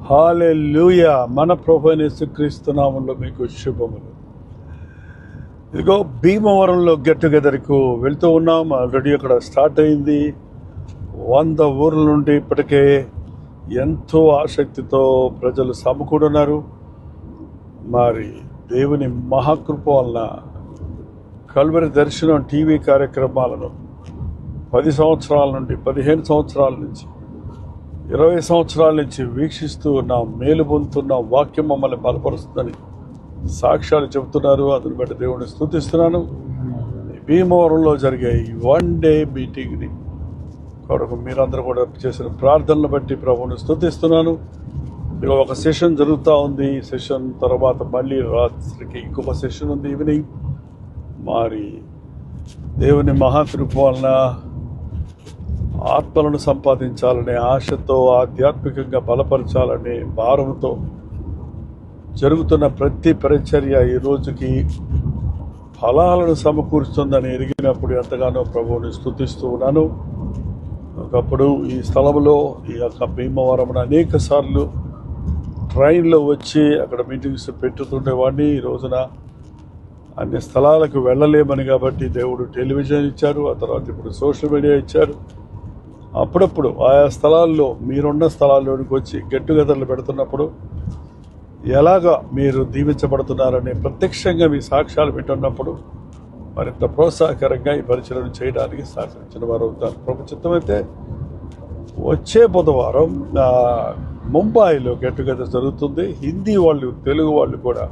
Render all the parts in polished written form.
హల్లెలూయా. మన ప్రభువైన యేసుక్రీస్తు నామములో మీకు శుభములు. ఇదిగో భీమవరంలో గెట్ టుగెదర్కు వెళ్తూ ఉన్నాం. ఆల్రెడీ అక్కడ స్టార్ట్ అయింది. 100 ఊర్ల నుండి ఇప్పటికే ఎంతో ఆసక్తితో ప్రజలు సమకూడున్నారు. మరి దేవుని మహాకృప వలన కల్వరి దర్శనం టీవీ కార్యక్రమాలను 10 సంవత్సరాల నుండి 15 సంవత్సరాల నుంచి 20 సంవత్సరాల నుంచి వీక్షిస్తూ ఉన్న మేలు పొందుతున్న వాక్యం మమ్మల్ని బలపరుస్తుందని సాక్ష్యాలు చెబుతున్నారు. అందుని బట్టి దేవుడిని స్తుతిస్తున్నాను. భీమవరంలో జరిగే ఈ 1 డే మీటింగ్ని కొరకు మీరందరూ కూడా చేసిన ప్రార్థనలు బట్టి ప్రభువుని స్తుతిస్తున్నాను. ఇక ఒక సెషన్ జరుగుతూ ఉంది. సెషన్ తర్వాత మళ్ళీ రాత్రికి ఇంకొక సెషన్ ఉంది ఈవినింగ్. మరి దేవుని మహాకృప వలన ఆత్మలను సంపాదించాలనే ఆశతో, ఆధ్యాత్మికంగా బలపరచాలనే భారంతో జరుగుతున్న ప్రతి పరిచర్య ఈ రోజుకి ఫలాలను సమకూరుస్తుందని ఎరిగినప్పుడు ఎంతగానో ప్రభువుని స్తుతిస్తూ ఉన్నాను. ఒకప్పుడు ఈ స్థలంలో ఈ యొక్క భీమవరం అనేక సార్లు ట్రైన్లో వచ్చి అక్కడ మీటింగ్స్ పెట్టుతుండేవాడిని. ఈ రోజున అన్ని స్థలాలకు వెళ్ళలేమని కాబట్టి దేవుడు టెలివిజన్ ఇచ్చారు. ఆ తర్వాత ఇప్పుడు సోషల్ మీడియా ఇచ్చారు. అప్పుడప్పుడు ఆయా స్థలాల్లో మీరున్న స్థలాల్లోనికి వచ్చి గెట్ టుగెదర్లు పెడుతున్నప్పుడు ఎలాగా మీరు దీవించబడుతున్నారని ప్రత్యక్షంగా మీ సాక్ష్యాలు పెట్టున్నప్పుడు మరింత ప్రోత్సాహకరంగా ఈ పరిచయం చేయడానికి సహకరించిన వారు అవుతారు. ప్రభు చిత్తమైతే వచ్చే బుధవారం ముంబాయిలో గెట్ టుగెదర్ జరుగుతుంది. హిందీ వాళ్ళు, తెలుగు వాళ్ళు కూడా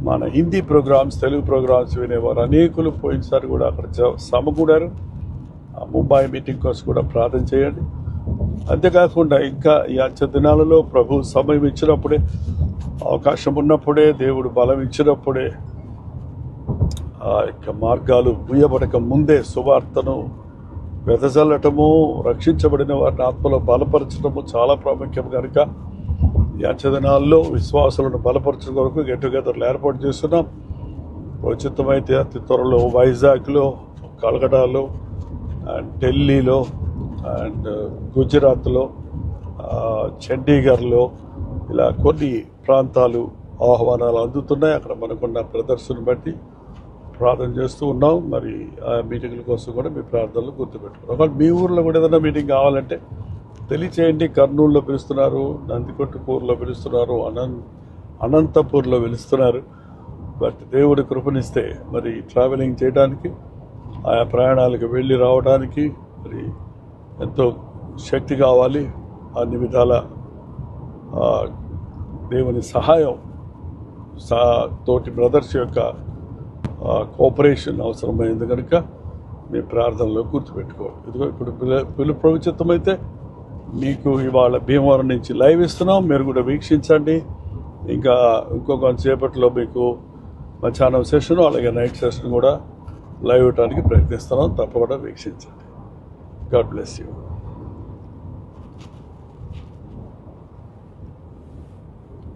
మన హిందీ ప్రోగ్రామ్స్, తెలుగు ప్రోగ్రామ్స్ వినేవారు అనేకులు పోయినసారి కూడా అక్కడ సమకూడారు. ఆ ముంబాయి మీటింగ్ కోసం కూడా ప్రార్థన చేయండి. అంతేకాకుండా ఇంకా ఈ అంచె దినాలలో ప్రభు సమయం ఇచ్చినప్పుడే, అవకాశం ఉన్నప్పుడే, దేవుడు బలం ఇచ్చినప్పుడే, ఆ యొక్క మార్గాలు ముయ్యబడక ముందే సువార్తను వెదజల్లటము, రక్షించబడిన వారిని ఆత్మలో బలపరచడము చాలా ప్రాముఖ్యం కనుక ఈ అంచె దినాల్లో విశ్వాసులను బలపరచడం కొరకు గెట్ టుగెదర్లు ఏర్పాటు చేస్తున్నాం. ఉచితమైతే అతి త్వరలో వైజాగ్లో, కలకటాలో అండ్ ఢిల్లీలో అండ్ గుజరాత్లో, చండీగఢ్లో ఇలా కొన్ని ప్రాంతాలు ఆహ్వానాలు అందుతున్నాయి. అక్కడ మనకున్న ప్రదర్శనను బట్టి ప్రార్థన చేస్తూ ఉన్నాం. మరి ఆ మీటింగ్ల కోసం కూడా మీ ప్రార్థనలు గుర్తుపెట్టుకున్నాం. ఒకవేళ మీ ఊర్లో కూడా ఏదైనా మీటింగ్ కావాలంటే తెలియచేయండి. కర్నూలులో పిలుస్తున్నారు, నందికొట్టుపూర్లో పిలుస్తున్నారు, అనంతపూర్లో పిలుస్తున్నారు. బట్ దేవుడి కృపనిస్తే మరి ట్రావెలింగ్ చేయడానికి, ఆయా ప్రయాణాలకు వెళ్ళి రావడానికి మరి ఎంతో శక్తి కావాలి. అన్ని విధాల దేవుని సహాయం, తోటి బ్రదర్స్ యొక్క కోఆపరేషన్ అవసరమైంది కనుక మీ ప్రార్థనలో గుర్తుపెట్టుకోవాలి. ఇదిగో ఇప్పుడు ప్రభు చిత్తమైతే మీకు ఇవాళ భీమవరం నుంచి లైవ్ ఇస్తున్నాం. మీరు కూడా వీక్షించండి. ఇంకా కొంతసేపట్లో మీకు మధ్యాహ్నం సెషన్ అలాగే నైట్ సెషన్ కూడా లైవ్ ఇవ్వడానికి ప్రయత్నిస్తున్నాం. తప్పకుండా వీక్షించండి. God bless you.